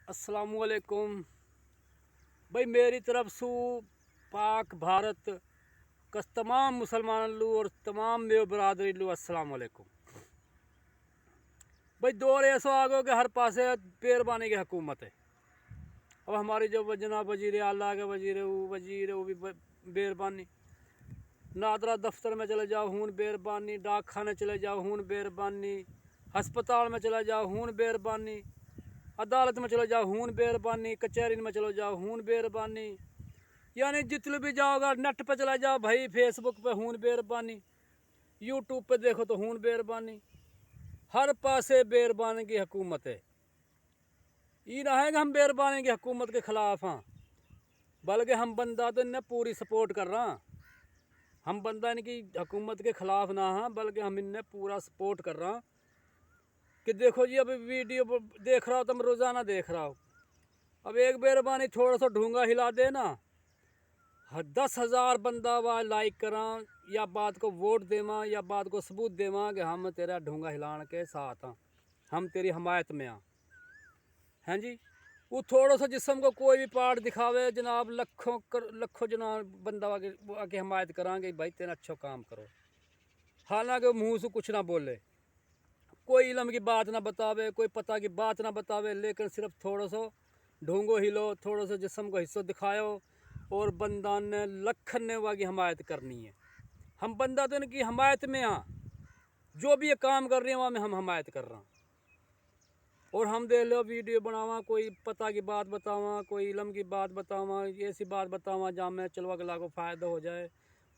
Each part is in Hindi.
अस्सलामुअलैकुम भाई, मेरी तरफ से पाक भारत का तमाम मुसलमान लू और तमाम मेरे बरादरी लू अस्सलामुअलैकुम। भाई दौर ऐसा आ गया कि हर पासे पेरबानी की हुकूमत है। अब हमारी जो जनाब वजीर आला के वजीर वो भी बेरबानी, नादरा दफ्तर में चले जाओ हून बेरबानी, डाक खाने चले जाओ हून बेरबानी, हस्पताल में चले जाओ हून बेरबानी, अदालत में चले जाओ हून बेरबानी, कचहरी में चले जाओ हून बेरबानी, यानी जितने भी जाओगा नेट पे चला जाओ भाई, फेसबुक पे हून बेरबानी, यूट्यूब पे देखो तो हून बेरबानी, हर पासे बेरबानी की हुकूमत है। ये ना है कि हम बेरबानी की हुकूमत के ख़िलाफ़ हाँ, बल्कि हम बंदा तो इन्हें पूरी सपोर्ट कर रहा। हम बंदा इनकी हुकूमत के ख़िलाफ़ ना हाँ, बल्कि हम इन्हें पूरा सपोर्ट कर रहा कि देखो जी, अभी वीडियो देख रहा हो तो मैं रोज़ाना देख रहा हूँ। अब एक बेरबानी थोड़ा सा ढूंगा हिला देना, 10,000 बंदा वह लाइक करा या बात को वोट देवा या बात को सबूत देवा कि हम तेरा ढूंगा हिलाने के साथ हाँ, हम तेरी हमायत में हाँ। हैं जी, वो थोड़ा सा जिस्म को कोई भी पार्ट दिखावे जनाब, लखों जनाब बंदा आके हमायत करांगे भाई तेरा अच्छा काम करो। हालांकि मुँह से कुछ ना बोले, कोई इलम की बात ना बतावे, कोई पता की बात ना बतावे, लेकिन सिर्फ थोड़ा सा ढूंगो हिलो, थोड़ा सा जिस्म को हिस्सा दिखाओ और बंदा ने लखन ने की हमायत करनी है। हम बंदा तो इनकी हमायत में हाँ, जो भी ये काम कर रहे हैं वहाँ में हम हमायत कर रहे हैं। और हम देख लो वीडियो बनावा, कोई पता की बात बतावा, कोई इलम की बात बतावा, ऐसी बात बतावा जहाँ में चलवा गला को फ़ायदा हो जाए,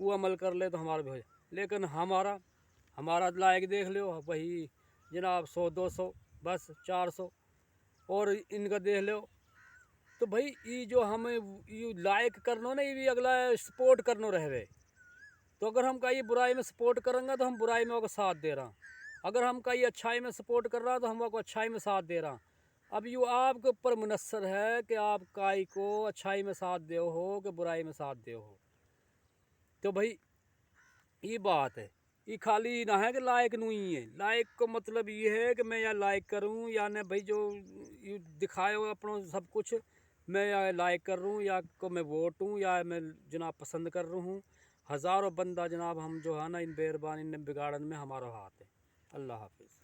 वो अमल कर ले तो हमारा भी हो जाए। लेकिन हमारा लायक देख लो वही जनाब 100-200 बस 400, और इनका देख लो तो भाई ये जो हम ये लाइक करनो ना, ये भी अगला सपोर्ट करनो रहे। तो अगर हम कहीं बुराई में सपोर्ट करेंगे तो हम बुराई में उसका साथ दे रहा, अगर हम कहीं अच्छाई में सपोर्ट कर रहा तो हम उसको अच्छाई में साथ दे रहा। अब ये आपके ऊपर मुनस्सर है कि आप काई को अच्छाई में साथ दे हो कि बुराई में साथ दे हो। तो भाई ये बात है, ये खाली ना है कि लाइक नहीं है। लाइक को मतलब ये है कि मैं या लाइक करूं या न भाई, जो ये दिखाए हो अपना सब कुछ मैं या लाइक कर रहा हूँ या को मैं वोट हूँ या मैं जनाब पसंद कर रहा हूँ। हज़ारों बंदा जनाब हम जो है ना इन बेरबानी ने बिगाड़न में हमारा हाथ है। अल्लाह हाफिज़।